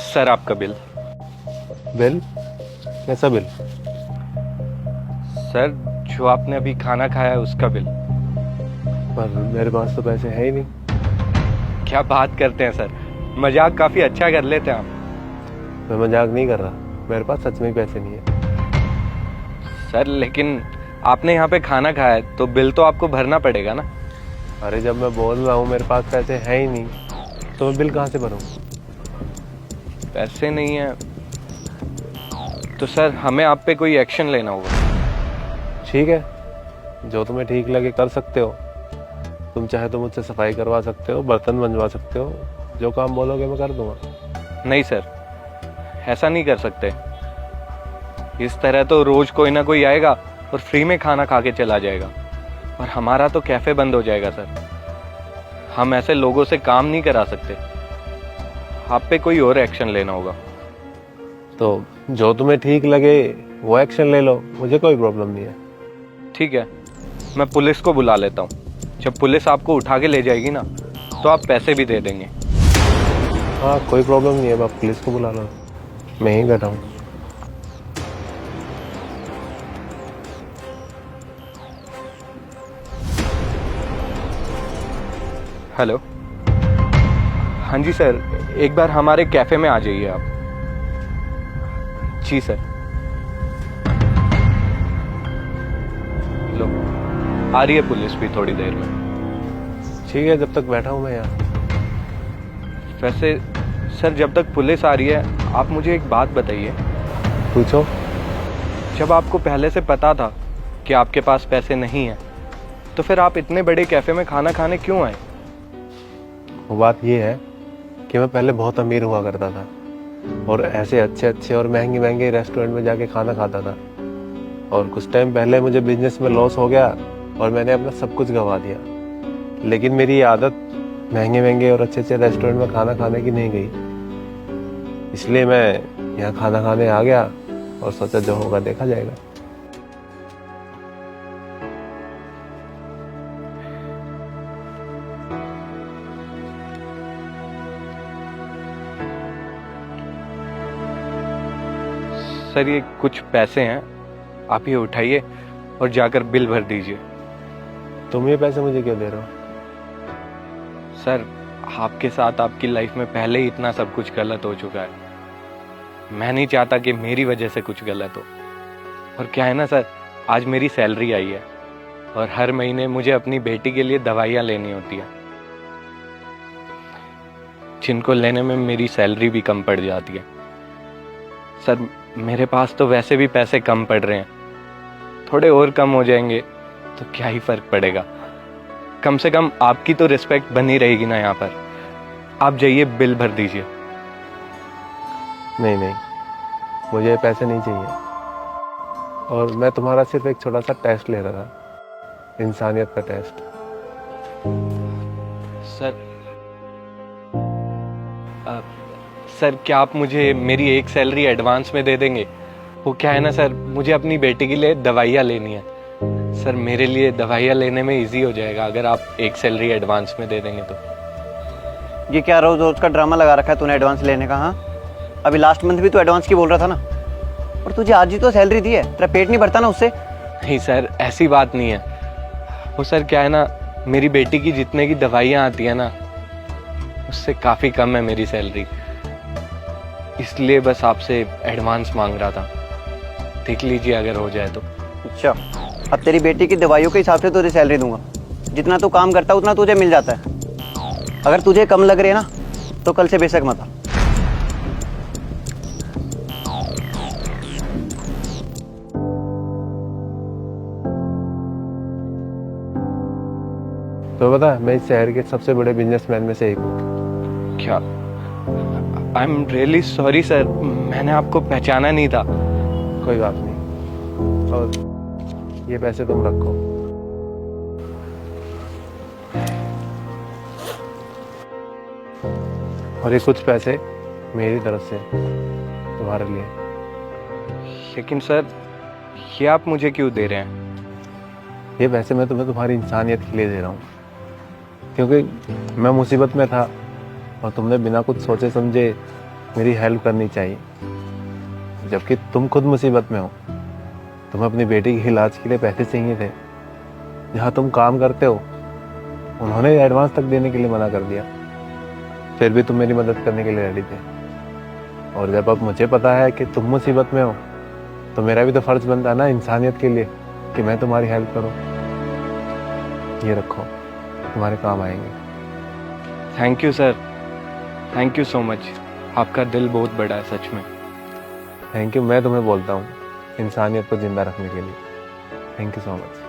Sir आपका bill. Bill? कैसा bill? Sir जो आपने अभी खाना खाया है उसका बिल। पर मेरे पास तो पैसे है ही नहीं। क्या बात करते हैं सर, मजाक काफी अच्छा कर लेते हैं आप। मैं मजाक नहीं कर रहा, मेरे पास सच में ही पैसे नहीं है। सर लेकिन आपने यहाँ पे खाना खाया है तो बिल तो आपको भरना पड़ेगा ना। अरे जब मैं बोल रहा हूँ मेरे पास पैसे हैं ही नहीं, तो मैं बिल कहाँ से भरूँ? पैसे नहीं है तो सर हमें आप पे कोई एक्शन लेना होगा। ठीक है, जो तुम्हें ठीक लगे कर सकते हो। तुम चाहे तो मुझसे सफाई करवा सकते हो, बर्तन मंजवा सकते हो, जो काम बोलोगे मैं कर दूंगा। नहीं सर, ऐसा नहीं कर सकते। इस तरह तो रोज कोई ना कोई आएगा और फ्री में खाना खा के चला जाएगा और हमारा तो कैफे बंद हो जाएगा सर। हम ऐसे लोगों से काम नहीं करा सकते, आप पे कोई और एक्शन लेना होगा। तो जो तुम्हें ठीक लगे वो एक्शन ले लो, मुझे कोई प्रॉब्लम नहीं है। ठीक है, मैं पुलिस को बुला लेता हूँ। जब पुलिस आपको उठा के ले जाएगी ना तो आप पैसे भी दे देंगे। हाँ कोई प्रॉब्लम नहीं है, आप पुलिस को बुला लो, मैं ही बैठा हूँ। हेलो, हाँ जी सर, एक बार हमारे कैफे में आ जाइए आप। जी सर। लो, आ रही है पुलिस भी थोड़ी देर में। ठीक है, जब तक बैठा हूँ मैं यहाँ। वैसे सर जब तक पुलिस आ रही है आप मुझे एक बात बताइए। पूछो। जब आपको पहले से पता था कि आपके पास पैसे नहीं हैं तो फिर आप इतने बड़े कैफे में खाना खाने क्यों आए? वो बात ये है कि मैं पहले बहुत अमीर हुआ करता था और ऐसे अच्छे अच्छे और महंगे महंगे रेस्टोरेंट में जाके खाना खाता था। और कुछ टाइम पहले मुझे बिजनेस में लॉस हो गया और मैंने अपना सब कुछ गंवा दिया। लेकिन मेरी ये आदत महंगे महंगे और अच्छे अच्छे रेस्टोरेंट में खाना खाने की नहीं गई, इसलिए मैं यहाँ खाना खाने आ गया और सोचा जो होगा देखा जाएगा। सर ये कुछ पैसे हैं, आप ये उठाइए और जाकर बिल भर दीजिए। तुम ये पैसे मुझे क्यों दे रहे हो? सर आपके साथ आपकी लाइफ में पहले ही इतना सब कुछ गलत हो चुका है, मैं नहीं चाहता कि मेरी वजह से कुछ गलत हो। और क्या है ना सर, आज मेरी सैलरी आई है और हर महीने मुझे अपनी बेटी के लिए दवाइयाँ लेनी होती है, जिनको लेने में मेरी सैलरी भी कम पड़ जाती है। सर मेरे पास तो वैसे भी पैसे कम पड़ रहे हैं, थोड़े और कम हो जाएंगे तो क्या ही फर्क पड़ेगा। कम से कम आपकी तो रिस्पेक्ट बनी रहेगी ना यहाँ पर। आप जाइए बिल भर दीजिए। नहीं नहीं, मुझे ये पैसे नहीं चाहिए। और मैं तुम्हारा सिर्फ एक छोटा सा टेस्ट ले रहा था, इंसानियत का टेस्ट। सर सर क्या आप मुझे मेरी एक सैलरी एडवांस में दे देंगे? वो क्या है ना सर, मुझे अपनी बेटी के लिए दवाइयाँ लेनी है। सर मेरे लिए दवाइयाँ लेने में इजी हो जाएगा अगर आप एक सैलरी एडवांस में दे देंगे तो। ये क्या रोज रोज का ड्रामा लगा रखा है तूने एडवांस लेने का? हाँ, अभी लास्ट मंथ भी तू एडवांस की बोल रहा था ना, और तुझे आज ही तो सैलरी दी है, तेरा पेट नहीं भरता ना उससे? नहीं सर ऐसी बात नहीं है। वो सर क्या है ना, मेरी बेटी की जितने की दवाइयाँ आती है ना उससे काफ़ी कम है मेरी सैलरी, इसलिए बस आपसे एडवांस मांग रहा था। देख लीजिए अगर हो जाए तो। अच्छा, अब तेरी बेटी की दवाइयों के हिसाब से तुझे सैलरी दूंगा। जितना तू काम करता है उतना तुझे मिल जाता है। अगर तुझे कम लग रही है ना तो कल से बेशक मत आ। तो बता, मैं इस शहर के सबसे बड़े बिजनेसमैन में से एक हूँ। क्या? I am really sorry sir, मैंने आपको पहचाना नहीं था। कोई बात नहीं, और ये पैसे तुम रखो। और ये कुछ पैसे मेरी तरफ से तुम्हारे लिए। लेकिन सर ये आप मुझे क्यों दे रहे हैं? ये पैसे मैं तुम्हें तुम्हारी इंसानियत के लिए दे रहा हूँ, क्योंकि मैं मुसीबत में था और तुमने बिना कुछ सोचे समझे मेरी हेल्प करनी चाहिए, जबकि तुम खुद मुसीबत में हो। तुम्हें अपनी बेटी के इलाज के लिए पैसे चाहिए थे, जहाँ तुम काम करते हो उन्होंने एडवांस तक देने के लिए मना कर दिया, फिर भी तुम मेरी मदद करने के लिए रेडी थे। और जब अब मुझे पता है कि तुम मुसीबत में हो, तो मेरा भी तो फर्ज बनता है ना इंसानियत के लिए कि मैं तुम्हारी हेल्प करूं। ये रखो, तुम्हारे काम आएंगे। Thank you sir, thank you so much. आपका दिल बहुत बड़ा है सच में। थैंक यू मैं तुम्हें बोलता हूँ इंसानियत को जिंदा रखने के लिए। Thank you so much.